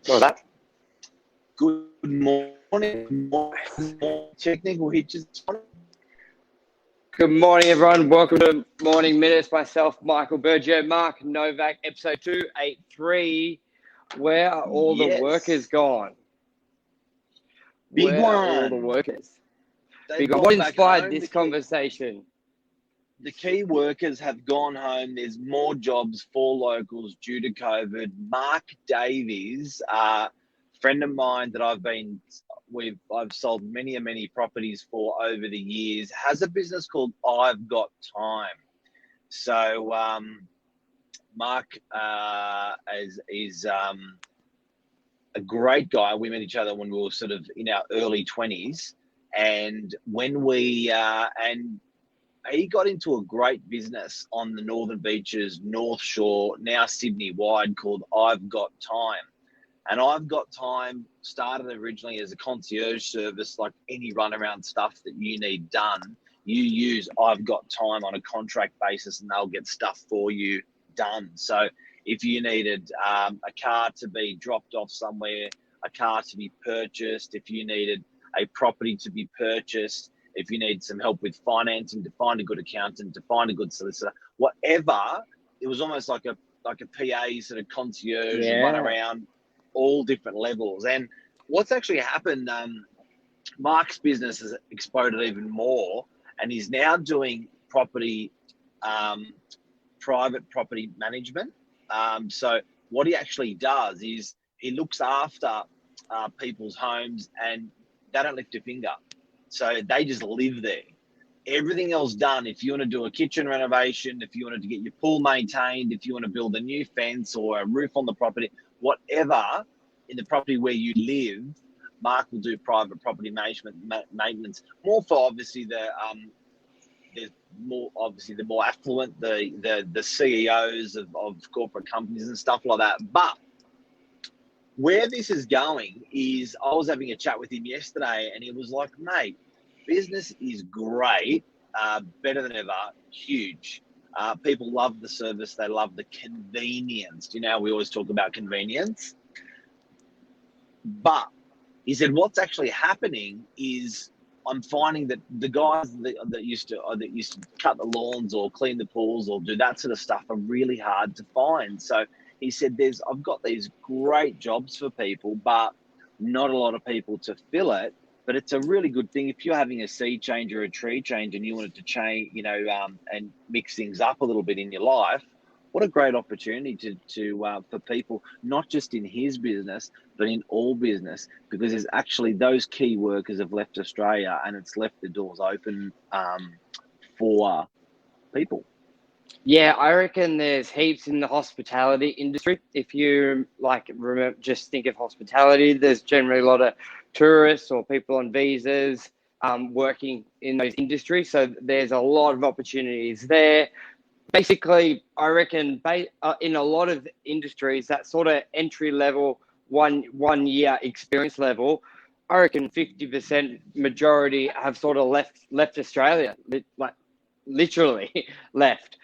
Or that. Good morning. Technical hitches. Good morning, everyone. Welcome to Morning Minutes. Myself, Michael Berger, Mark Novak, episode 283. Where are all the workers gone? Big Where one. are all the workers? They've Big one. gone What back inspired home. this conversation? The key workers have gone home. There's more jobs for locals due to COVID. Mark Davies, a friend of mine that I've sold many properties for over the years, has a business called I've Got Time. So Mark is a great guy. We met each other when we were sort of in our early 20s, and when and he got into a great business on the Northern Beaches, North Shore, now Sydney wide, called I've Got Time. And I've Got Time started originally as a concierge service, like any runaround stuff that you need done. You use I've Got Time on a contract basis and they'll get stuff for you done. So if you needed a car to be dropped off somewhere, a car to be purchased, if you needed a property to be purchased, if you need some help with financing, to find a good accountant, to find a good solicitor, whatever, it was almost like a PA sort of concierge, run around all different levels. And what's actually happened, Mark's business has exploded even more, and he's now doing property, private property management. So what he actually does is he looks after people's homes, and they don't lift a finger. So they just live there. Everything else done. If you want to do a kitchen renovation, if you wanted to get your pool maintained, if you want to build a new fence or a roof on the property, whatever in the property where you live, Mark will do private property management maintenance. More for obviously the more affluent, the CEOs of corporate companies and stuff like that. But where this is going is, I was having a chat with him yesterday, and he was like, mate, business is great, better than ever, huge. People love the service. They love the convenience. You know, we always talk about convenience. But he said, what's actually happening is I'm finding that the guys that used to cut the lawns or clean the pools or do that sort of stuff are really hard to find. So he said, I've got these great jobs for people, but not a lot of people to fill it. But it's a really good thing if you're having a seed change or a tree change and you wanted to change, and mix things up a little bit in your life. What a great opportunity to for people, not just in his business, but in all business, because there's actually those key workers have left Australia, and it's left the doors open for people. Yeah, I reckon there's heaps in the hospitality industry. If you remember, just think of hospitality, there's generally a lot of tourists or people on visas working in those industries. So there's a lot of opportunities there. Basically, I reckon in a lot of industries, that sort of entry level, one year experience level, I reckon 50% majority have sort of left Australia, like literally left.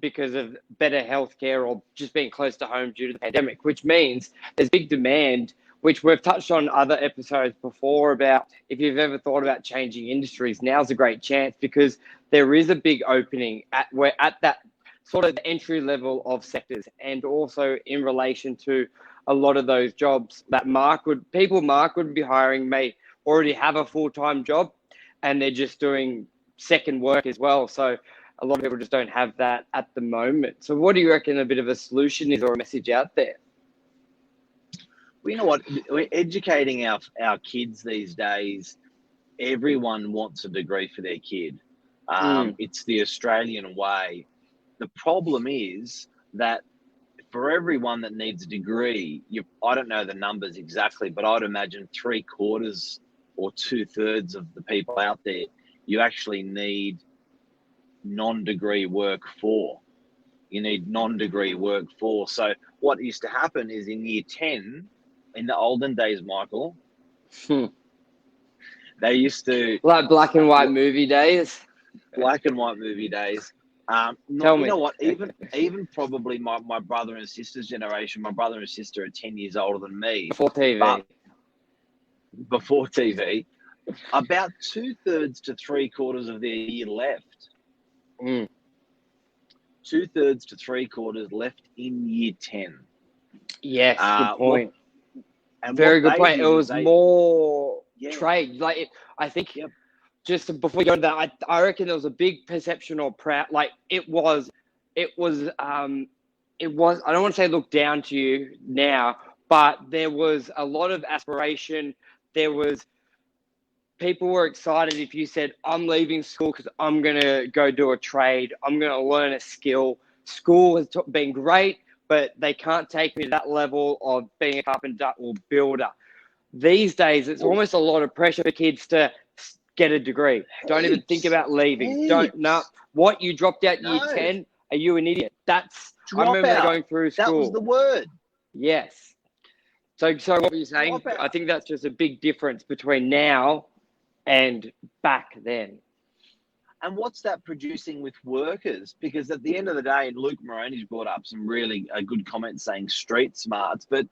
Because of better healthcare or just being close to home due to the pandemic, which means there's big demand, which we've touched on other episodes before about if you've ever thought about changing industries, now's a great chance because there is a big opening at that sort of entry level of sectors, and also in relation to a lot of those jobs that Mark would be hiring may already have a full-time job and they're just doing second work as well. So a lot of people just don't have that at the moment. So what do you reckon a bit of a solution is, or a message out there? Well, you know what? We're educating our kids these days. Everyone wants a degree for their kid. It's the Australian way. The problem is that for everyone that needs a degree, I don't know the numbers exactly, but I'd imagine 3/4 or 2/3 of the people out there, you actually need non-degree work for. You need non-degree work for. So what used to happen is in year 10, in the olden days, Michael, they used to... Like black and white movie days. Black and white movie days. Tell You me. know what? Even probably my brother and sister's generation. My brother and sister are 10 years older than me. Before TV. But before TV, about 2/3 to 3/4 of their year left. Mm. 2/3 to 3/4 left in year 10. Yes, good point. And Very good what they point. It did is was more trade. Like, I think Yep. just before we go to that, I reckon there was a big perception or proud. Like, it was. I don't want to say look down to you now, but there was a lot of aspiration. There was people were excited if you said, I'm leaving school because I'm going to go do a trade. I'm going to learn a skill. School has been great, but they can't take me to that level of being a carpenter or builder. These days, it's almost a lot of pressure for kids to get a degree. Don't even think about leaving. What, you dropped out year 10? Are you an idiot? I remember going through school. That was the word. Yes. So what were you saying? I think that's just a big difference between now and back then. And what's that producing with workers? Because at the end of the day, and Luke Moroney's brought up some really good comments saying street smarts, but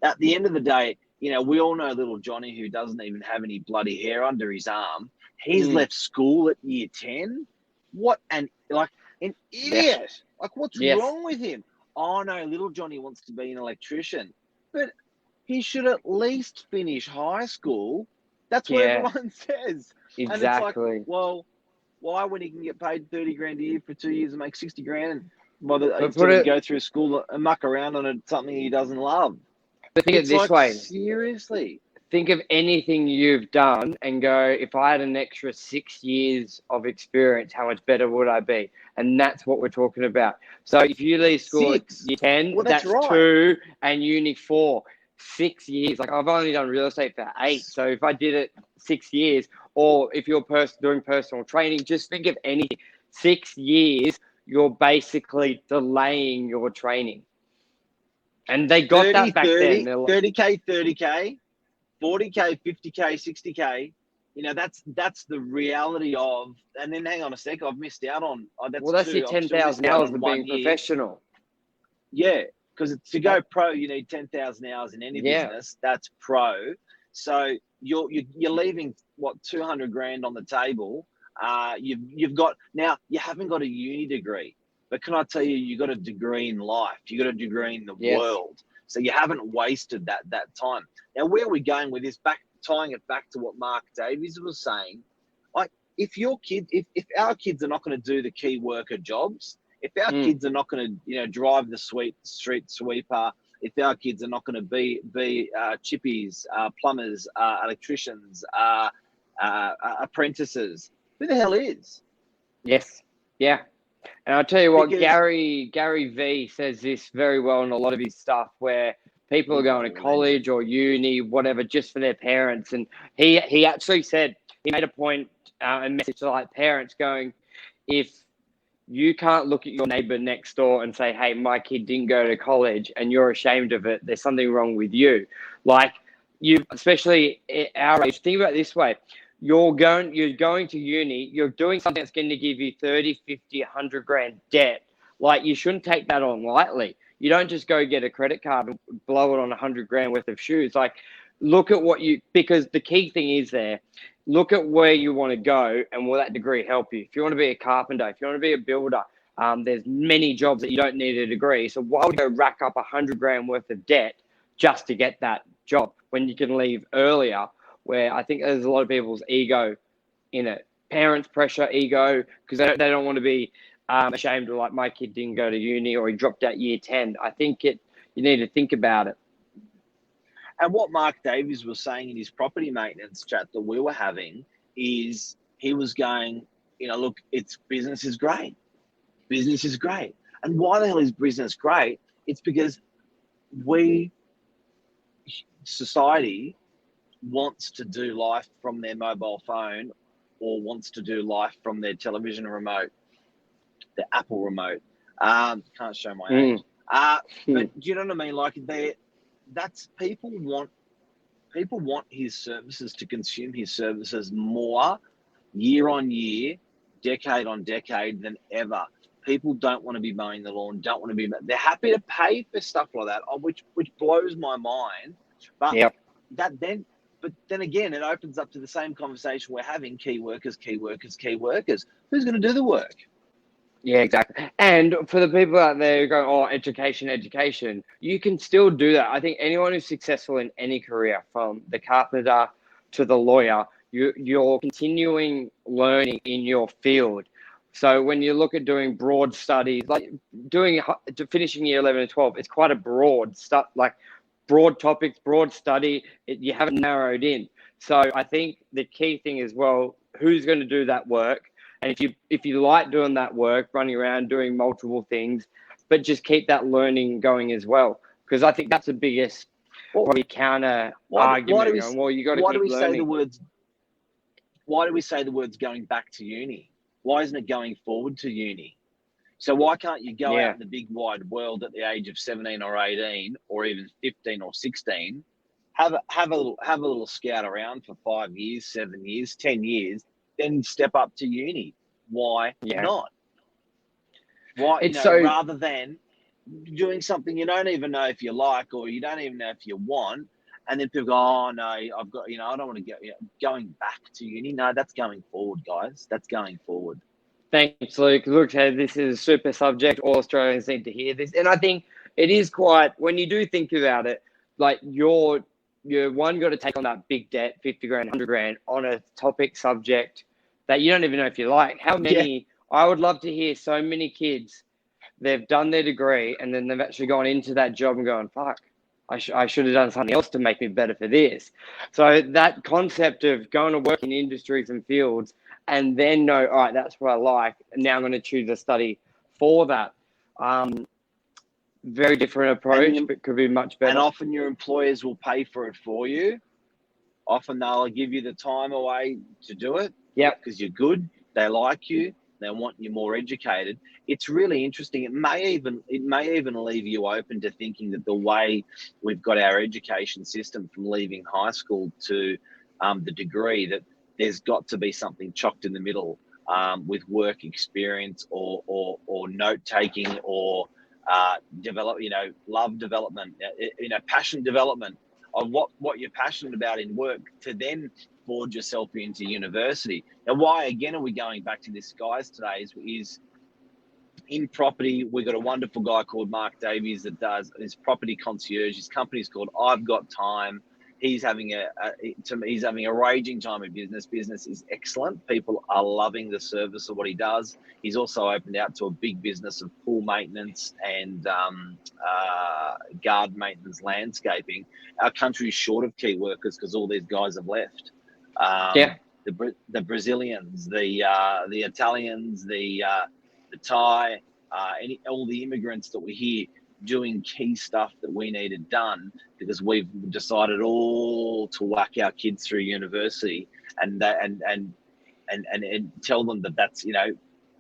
at the end of the day, you know, we all know little Johnny who doesn't even have any bloody hair under his arm. He's left school at year 10. What an idiot. Yeah. Like, what's wrong with him? Oh, no, little Johnny wants to be an electrician. But he should at least finish high school. That's what everyone says. Exactly. And it's like, well, why, when he can get paid 30 grand a year for 2 years and make 60 grand, instead of go through school and muck around on something he doesn't love? But think of it this way. Seriously. Think of anything you've done and go, if I had an extra 6 years of experience, how much better would I be? And that's what we're talking about. So if you leave school at year 10, that's 2 and uni 4. 6 years. Like, I've only done real estate for 8. So if I did it 6 years, or if you're doing personal training, just think of anything. 6 years, you're basically delaying your training. And they got 30, that back 30, then. 30K, 30K, 40K, 50K, 60K. You know, that's the reality of. And then hang on a sec, I've missed out on. That's your 10,000 hours of being professional. Yeah, because to go pro, you need 10,000 hours in any business. That's pro. So you're leaving what, 200 grand on the table. You've got, now you haven't got a uni degree. But can I tell you, you got a degree in life. You got a degree in the world. So you haven't wasted that time. Now, where are we going with this? Tying it back to what Mark Davies was saying. Like, if our kids are not going to do the key worker jobs, if our kids are not going to, drive the street sweeper, if our kids are not going to be chippies, plumbers, electricians, apprentices, who the hell is? Yes. Yeah. And I'll tell you what, Gary V says this very well in a lot of his stuff, where people are going to college or uni, whatever, just for their parents. And he actually said, he made a point, a message to like parents going, if you can't look at your neighbor next door and say, hey, my kid didn't go to college and you're ashamed of it, there's something wrong with you. Like, you, especially at our age, think about it this way. You're going to uni, you're doing something that's going to give you 30, 50, 100 grand debt. Like, you shouldn't take that on lightly. You don't just go get a credit card and blow it on 100 grand worth of shoes. Like, look at because the key thing is there, look at where you want to go and will that degree help you? If you want to be a carpenter, if you want to be a builder, there's many jobs that you don't need a degree. So why would you go rack up 100 grand worth of debt just to get that job when you can leave earlier? Where I think there's a lot of people's ego in it. Parents' pressure, ego, because they don't want to be ashamed of, like, my kid didn't go to uni or he dropped out year 10. I think you need to think about it. And what Mark Davies was saying in his property maintenance chat that we were having is he was going, look, business is great. Business is great. And why the hell is business great? It's because society wants to do life from their mobile phone or wants to do life from their television remote, the Apple remote. Can't show my age. But do you know what I mean? Like, people want his services, to consume his services more year on year, decade on decade than ever. People don't want to be mowing the lawn, don't want to be. They're happy to pay for stuff like that, which blows my mind. But Yep. But then again, it opens up to the same conversation we're having: key workers, key workers, key workers. Who's going to do the work? Yeah, exactly. And for the people out there who go, oh, education, education, you can still do that. I think anyone who's successful in any career, from the carpenter to the lawyer, you're continuing learning in your field. So when you look at doing broad studies, like finishing year 11 and 12, it's quite a broad stuff, like broad topics, broad study. You haven't narrowed in. So I think the key thing is, well, who's going to do that work? And if you like doing that work, running around doing multiple things, but just keep that learning going as well, because I think that's the biggest probably counter argument. Well, you got to keep learning. Why do we say the words going back to uni? Why isn't it going forward to uni? So why can't you go out in the big wide world at the age of 17 or 18, or even 15 or 16, have a little scout around for 5 years, 7 years, 10 years, then step up to uni? Why not? Why, rather than doing something you don't even know if you like, or you don't even know if you want, and then people go, oh no, I've got, I don't want to go. Going back to uni. No, that's going forward, guys. That's going forward. Thanks, Luke. Look, this is a super subject. All Australians need to hear this. And I think it is quite, when you do think about it, like you're one, got to take on that big debt, 50 grand, 100 grand on a topic subject that you don't even know if you like. How many, I would love to hear so many kids, they've done their degree and then they've actually gone into that job and going, fuck, I should have done something else to make me better for this. So that concept of going to work in industries and fields and then know, all right, that's what I like, and now I'm going to choose a study for that. Very different approach, but could be much better. And often your employers will pay for it for you. Often they'll give you the time away to do it. Yeah, because you're good. They like you. They want you more educated. It's really interesting. It may even leave you open to thinking that the way we've got our education system, from leaving high school to the degree, that there's got to be something chocked in the middle with work experience or note taking or love development, passion development of what you're passionate about in work, to then forge yourself into university. Now, why again are we going back to this, guys, today is in property. We've got a wonderful guy called Mark Davies that does his property concierge. His company's called I've Got Time. He's having a raging time in business. Business is excellent. People are loving the service of what he does. He's also opened out to a big business of pool maintenance and garden maintenance, landscaping. Our country is short of key workers because all these guys have left. The Brazilians, the Italians, the Thai, all the immigrants that we're here doing key stuff that we needed done, because we've decided all to whack our kids through university and tell them that that's,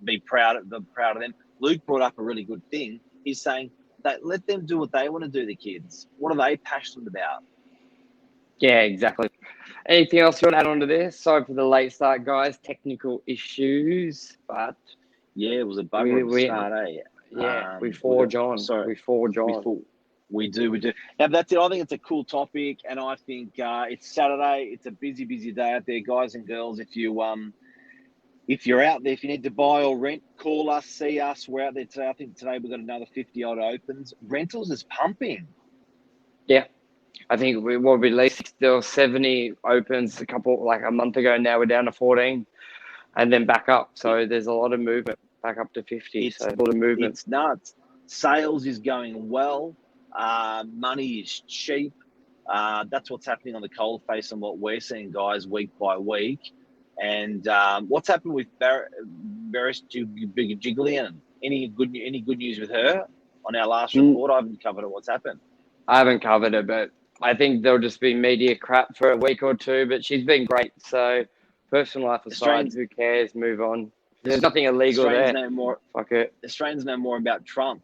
be proud of them. Luke brought up a really good thing. He's saying that let them do what they want to do, the kids. What are they passionate about? Yeah, exactly. Anything else you want to add on to this? Sorry for the late start, guys. Technical issues, but yeah, it was a bugger at the start, eh? Yeah, we forge on. We do. Now, that's it. I think it's a cool topic, and I think it's Saturday. It's a busy day out there, guys and girls. If you're out there, if you need to buy or rent, call us, see us. We're out there today. I think today we've got another 50 odd opens. Rentals is pumping. Yeah. I think we will be at least 60 or 70 opens a month ago. Now we're down to 14 and then back up. So there's a lot of movement, back up to 50. So a lot of movement. It's nuts. Sales is going well. Money is cheap. That's what's happening on the coalface and what we're seeing, guys, week by week. And what's happened with Beres Jiglian? Any good news with her on our last report? I haven't covered it. What's happened? I haven't covered it, but I think there'll just be media crap for a week or two. But she's been great. So personal life aside, who cares? Move on. There's nothing illegal there. Fuck it. Australians know more about Trump.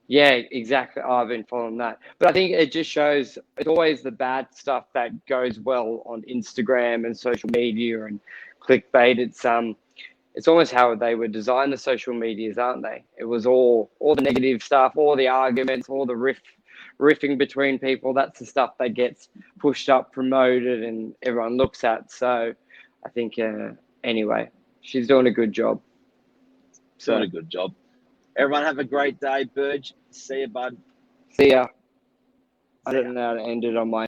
Yeah, exactly. I've been following that. But I think it just shows it's always the bad stuff that goes well on Instagram and social media and clickbait. It's it's almost how they were designed, the social medias, aren't they? It was all the negative stuff, all the arguments, all the riffing between people. That's the stuff that gets pushed up, promoted, and everyone looks at. So I think, anyway, she's doing a good job. Doing a good job. Everyone have a great day, Burge. See you, bud. See ya. I don't know how to end it on my